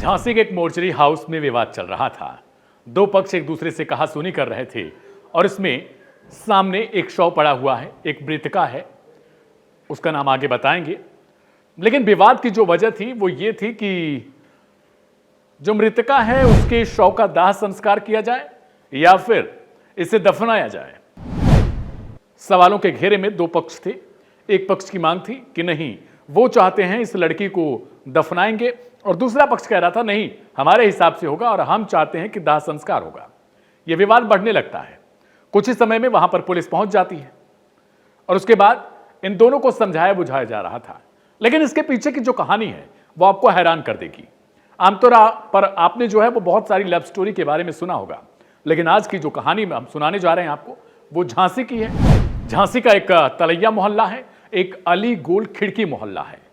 झांसी के एक mortuary house में विवाद चल रहा था। दो पक्ष एक दूसरे से कहासुनी कर रहे थे और इसमें सामने एक शव पड़ा हुआ है, एक मृतका है, उसका नाम आगे बताएंगे। लेकिन विवाद की जो वजह थी वो ये थी कि जो मृतका है उसके शव का दाह संस्कार किया जाए या फिर इसे दफनाया जाए। सवालों के घेरे में दो पक्ष थे। एक पक्ष की मांग थी कि नहीं, वो चाहते हैं इस लड़की को दफनाएंगे, और दूसरा पक्ष कह रहा था नहीं, हमारे हिसाब से होगा और हम चाहते हैं कि दाह संस्कार होगा। यह विवाद बढ़ने लगता है। कुछ ही समय में वहां पर पुलिस पहुंच जाती है और उसके बाद इन दोनों को समझाया बुझाया जा रहा था। लेकिन इसके पीछे की जो कहानी है वो आपको हैरान कर देगी। आमतौर पर आपने जो है वो बहुत सारी लव स्टोरी के बारे में सुना होगा, लेकिन आज की जो कहानी हम सुनाने जा रहे हैं आपको, वो झांसी की है। झांसी का एक तलैया मोहल्ला है, एक अली गोल खिड़की मोहल्ला है।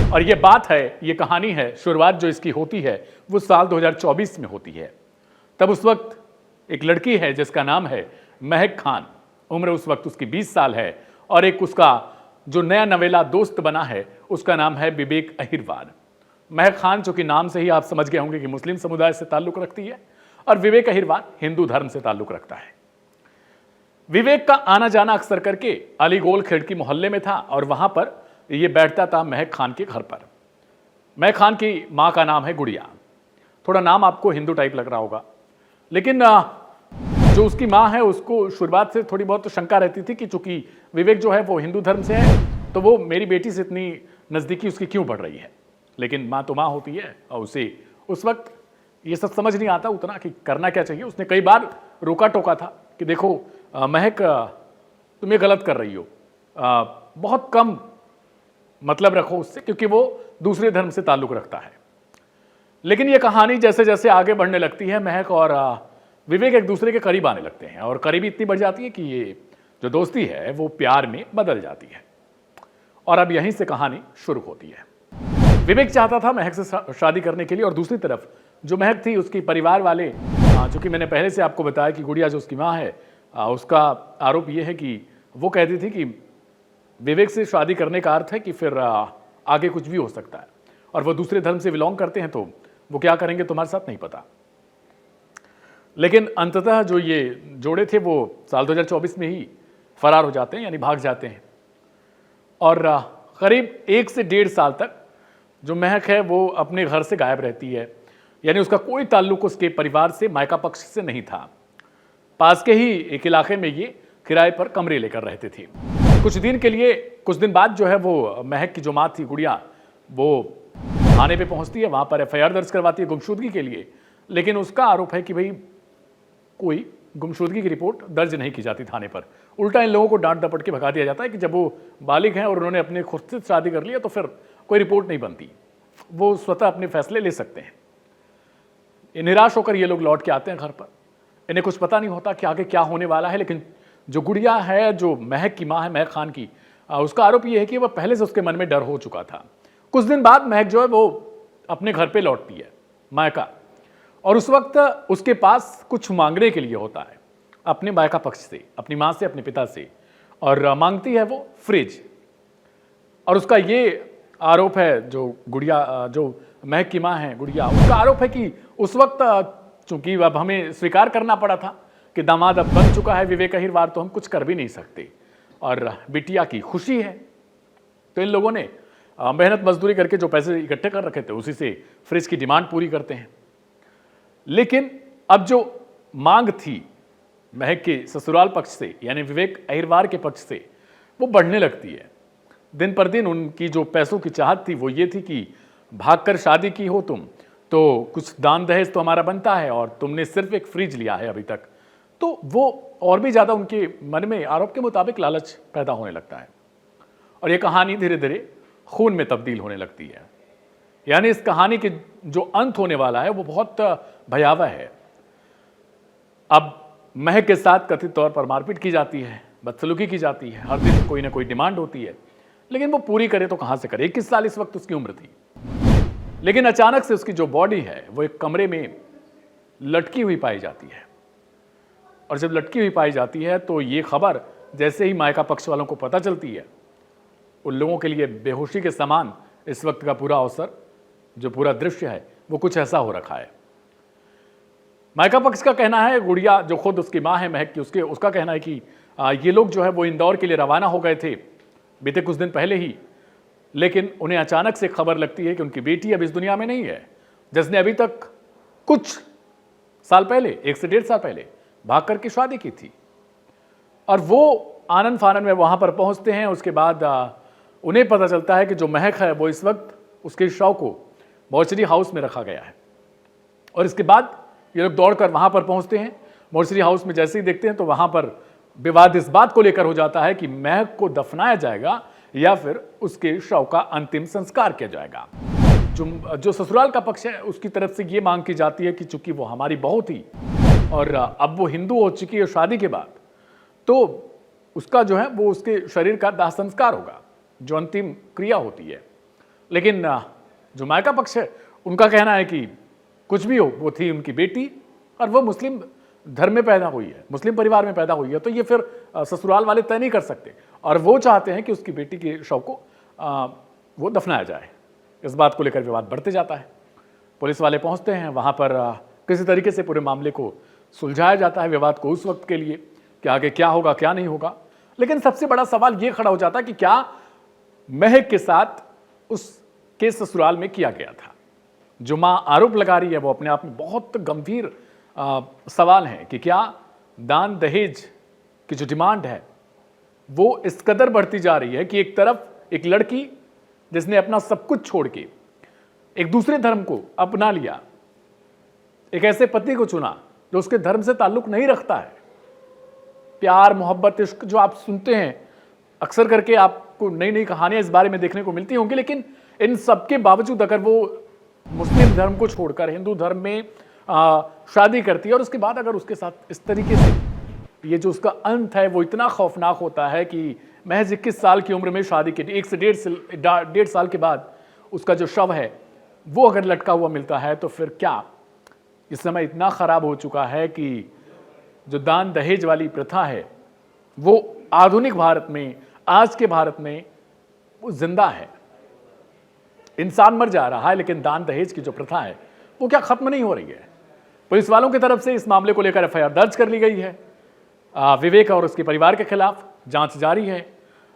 और ये बात है, ये कहानी है, शुरुआत जो इसकी होती है वो साल 2024 में होती है। तब उस वक्त एक लड़की है जिसका नाम है महक खान। उम्र उस वक्त उसकी 20 साल है और एक उसका जो नया नवेला दोस्त बना है उसका नाम है विवेक अहिरवार। महक खान, जो कि नाम से ही आप समझ गए होंगे कि मुस्लिम समुदाय से ताल्लुक रखती है, और विवेक अहिरवार हिंदू धर्म से ताल्लुक रखता है। विवेक का आना जाना अक्सर करके अली गोल खिड़की मोहल्ले में था और वहां पर यह बैठता था महक खान के घर पर। महक खान की मां का नाम है गुड़िया। थोड़ा नाम आपको हिंदू टाइप लग रहा होगा, लेकिन जो उसकी मां है उसको शुरुआत से थोड़ी बहुत तो शंका रहती थी कि चूंकि विवेक जो है वो हिंदू धर्म से है तो वो मेरी बेटी से इतनी नजदीकी उसकी क्यों बढ़ रही है। लेकिन मां तो मां होती है और उसे उस वक्त ये सब समझ नहीं आता उतना कि करना क्या चाहिए। उसने कई बार रोका टोका था कि देखो महक, तुम ये गलत कर रही हो, बहुत कम मतलब रखो उससे, क्योंकि वो दूसरे धर्म से ताल्लुक रखता है। लेकिन ये कहानी जैसे जैसे आगे बढ़ने लगती है, महक और विवेक एक दूसरे के करीब आने लगते हैं और करीबी इतनी बढ़ जाती है कि ये जो दोस्ती है वो प्यार में बदल जाती है। और अब यहीं से कहानी शुरू होती है। विवेक चाहता था महक से शादी करने के लिए, और दूसरी तरफ जो महक थी उसकी परिवार वाले, चूंकि मैंने पहले से आपको बताया कि गुड़िया जो उसकी माँ है, उसका आरोप यह है कि वो कहती थी कि विवेक से शादी करने का अर्थ है कि फिर आगे कुछ भी हो सकता है, और वो दूसरे धर्म से बिलोंग करते हैं तो वो क्या करेंगे तुम्हारे साथ नहीं पता। लेकिन अंततः जो ये जोड़े थे वो साल 2024 में ही फरार हो जाते हैं, यानी भाग जाते हैं। और करीब 1 से 1.5 साल तक जो महक है वो अपने घर से गायब रहती है, यानी उसका कोई ताल्लुक उसके परिवार से, मायका पक्ष से नहीं था। पास के ही एक इलाके में ये किराए पर कमरे लेकर रहते थे। कुछ दिन बाद जो है वो महक की जो माँ थी गुड़िया, वो थाने पे पहुंचती है, वहां पर एफआईआर दर्ज करवाती है गुमशुदगी के लिए। लेकिन उसका आरोप है कि भाई कोई गुमशुदगी की रिपोर्ट दर्ज नहीं की जाती थाने पर। उल्टा इन लोगों को डांट डपट के भगा दिया जाता है कि जब वो बालिग हैं और उन्होंने अपने खुद से शादी कर लिया तो फिर कोई रिपोर्ट नहीं बनती, वो स्वतः अपने फैसले ले सकते हैं। निराश होकर ये लोग लौट के आते हैं घर पर। इन्हें कुछ पता नहीं होता कि आगे क्या होने वाला है। लेकिन जो गुड़िया है, जो महक की माँ है, महक खान की, उसका आरोप यह है कि वह पहले से उसके मन में डर हो चुका था। कुछ दिन बाद महक जो है वो अपने घर पे लौटती है, मायका, और उस वक्त उसके पास कुछ मांगने के लिए होता है अपने मायका पक्ष से, अपनी माँ से, अपने पिता से, और मांगती है वो फ्रिज। और उसका ये आरोप है, जो गुड़िया, जो महक की माँ है गुड़िया, उसका आरोप है कि उस वक्त चूंकि अब हमें स्वीकार करना पड़ा था कि दामाद अब बन चुका है विवेक अहिरवार, तो हम कुछ कर भी नहीं सकते, और बिटिया की खुशी है तो इन लोगों ने मेहनत मजदूरी करके जो पैसे इकट्ठे कर रखे थे उसी से फ्रिज की डिमांड पूरी करते हैं। लेकिन अब जो मांग थी महक के ससुराल पक्ष से, यानी विवेक अहिरवार के पक्ष से, वो बढ़ने लगती है। दिन पर दिन उनकी जो पैसों की चाहत थी वो ये थी कि भागकर शादी की हो तुम तो कुछ दान दहेज तो हमारा बनता है, और तुमने सिर्फ एक फ्रिज लिया है अभी तक। तो वो और भी ज़्यादा उनके मन में आरोप के मुताबिक लालच पैदा होने लगता है, और ये कहानी धीरे धीरे खून में तब्दील होने लगती है। यानी इस कहानी के जो अंत होने वाला है वो बहुत भयावह है। अब महक के साथ कथित तौर पर मारपीट की जाती है, बदसलूकी की जाती है, हर दिन कोई ना कोई डिमांड होती है, लेकिन वो पूरी करे तो कहाँ से करे। 21 साल इस वक्त उसकी उम्र थी। लेकिन अचानक से उसकी जो बॉडी है वो एक कमरे में लटकी हुई पाई जाती है, और जब लटकी हुई पाई जाती है तो ये खबर जैसे ही मायका पक्ष वालों को पता चलती है, उन लोगों के लिए बेहोशी के समान इस वक्त का पूरा अवसर, जो पूरा दृश्य है वो कुछ ऐसा हो रखा है। मायका पक्ष का कहना है, गुड़िया जो खुद उसकी माँ है महक की, उसका कहना है कि ये लोग जो है वो इंदौर के लिए रवाना हो गए थे बीते कुछ दिन पहले ही, लेकिन उन्हें अचानक से खबर लगती है कि उनकी बेटी अब इस दुनिया में नहीं है, जिसने अभी तक कुछ साल पहले, 1 से 1.5 साल पहले भाग करके शादी की थी। और वो आनन फानन में वहां पर पहुंचते हैं। उसके बाद उन्हें पता चलता है कि जो महक है वो इस वक्त उसके शव को मॉर्चरी हाउस में रखा गया है। और इसके बाद ये लोग दौड़कर वहां पर पहुंचते हैं। मॉर्चरी हाउस में जैसे ही देखते हैं तो वहां पर विवाद इस बात को लेकर हो जाता है कि महक को दफनाया जाएगा या फिर उसके शव का अंतिम संस्कार किया जाएगा। जो ससुराल का पक्ष है उसकी तरफ से ये मांग की जाती है कि चूंकि वो हमारी बहू थी और अब वो हिंदू हो चुकी है शादी के बाद, तो उसका जो है वो उसके शरीर का दाह संस्कार होगा, जो अंतिम क्रिया होती है। लेकिन जो मायका पक्ष है उनका कहना है कि कुछ भी हो, वो थी उनकी बेटी और वो मुस्लिम धर्म में पैदा हुई है, मुस्लिम परिवार में पैदा हुई है, तो ये फिर ससुराल वाले तय नहीं कर सकते। और वो चाहते हैं कि उसकी बेटी के शव को वो दफनाया जाए। इस बात को लेकर विवाद बढ़ते जाता है। पुलिस वाले पहुंचते हैं वहां पर, किसी तरीके से पूरे मामले को सुलझाया जाता है विवाद को उस वक्त के लिए कि आगे क्या होगा क्या नहीं होगा। लेकिन सबसे बड़ा सवाल ये खड़ा हो जाता है कि क्या महक के साथ उसके ससुराल में किया गया था। जो मां आरोप लगा रही है वो अपने आप में बहुत गंभीर सवाल है कि क्या दान दहेज की जो डिमांड है वो इस कदर बढ़ती जा रही है कि एक तरफ एक लड़की जिसने अपना सब कुछ छोड़ के एक दूसरे धर्म को अपना लिया, एक ऐसे पति को चुना जो उसके धर्म से ताल्लुक नहीं रखता है। प्यार मोहब्बत इश्क जो आप सुनते हैं अक्सर करके, आपको नई नई कहानियां इस बारे में देखने को मिलती होंगी, लेकिन इन सब के बावजूद अगर वो मुस्लिम धर्म को छोड़कर हिंदू धर्म में शादी करती है और उसके बाद अगर उसके साथ इस तरीके से, ये जो उसका अंत है वो इतना खौफनाक होता है कि महज 21 साल की उम्र में शादी के 1 से 1.5 साल के बाद उसका जो शव है वो अगर लटका हुआ मिलता है, तो फिर क्या इस समय इतना खराब हो चुका है कि जो दान दहेज वाली प्रथा है वो आधुनिक भारत में, आज के भारत में वो जिंदा है। इंसान मर जा रहा है लेकिन दान दहेज की जो प्रथा है वो क्या खत्म नहीं हो रही है। पुलिस वालों की तरफ से इस मामले को लेकर एफआईआर दर्ज कर ली गई है। विवेक और उसके परिवार के खिलाफ जांच जारी है,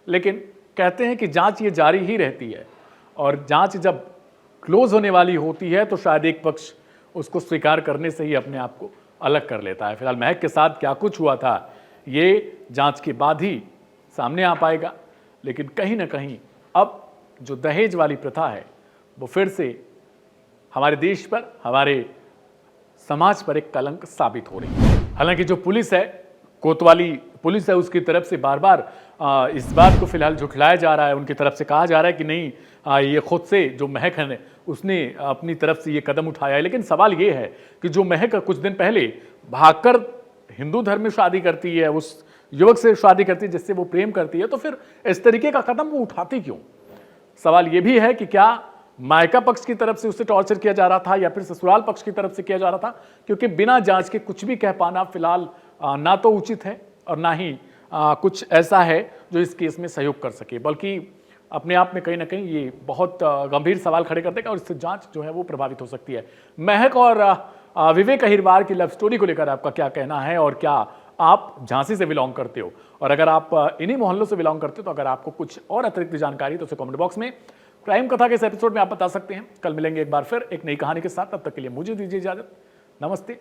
लेकिन कहते हैं कि जांच ये जारी ही रहती है और जांच जब क्लोज होने वाली होती है तो शायद एक पक्ष उसको स्वीकार करने से ही अपने आप को अलग कर लेता है। फिलहाल महक के साथ क्या कुछ हुआ था ये जांच के बाद ही सामने आ पाएगा, लेकिन कहीं ना कहीं अब जो दहेज वाली प्रथा है वो फिर से हमारे देश पर, हमारे समाज पर एक कलंक साबित हो रही है। हालांकि जो पुलिस है, कोतवाली पुलिस है, उसकी तरफ से बार बार इस बात को फिलहाल झुठलाया जा रहा है। उनकी तरफ से कहा जा रहा है कि नहीं, ये खुद से जो महक है उसने अपनी तरफ से ये कदम उठाया है। लेकिन सवाल ये है कि जो महक कुछ दिन पहले भागकर हिंदू धर्म में शादी करती है, उस युवक से शादी करती है जिससे वो प्रेम करती है, तो फिर इस तरीके का कदम वो उठाती क्यों? सवाल ये भी है कि क्या मायका पक्ष की तरफ से उसे टॉर्चर किया जा रहा था या फिर ससुराल पक्ष की तरफ से किया जा रहा था? क्योंकि बिना जांच के कुछ भी कह पाना फिलहाल ना तो उचित है और ना ही कुछ ऐसा है जो इस केस में सहयोग कर सके, बल्कि अपने आप में कहीं ना कहीं ये बहुत गंभीर सवाल खड़े कर देगा और इससे जांच जो है वो प्रभावित हो सकती है। महक और विवेक अहिरवार की लव स्टोरी को लेकर आपका क्या कहना है और क्या आप झांसी से बिलोंग करते हो? और अगर आप इन्हीं मोहल्लों से बिलोंग करते हो तो अगर आपको कुछ और अतिरिक्त जानकारी तो उसे कमेंट बॉक्स में क्राइम कथा के इस एपिसोड में आप बता सकते हैं। कल मिलेंगे एक बार फिर एक नई कहानी के साथ, तब तक के लिए मुझे दीजिए इजाजत। नमस्ते।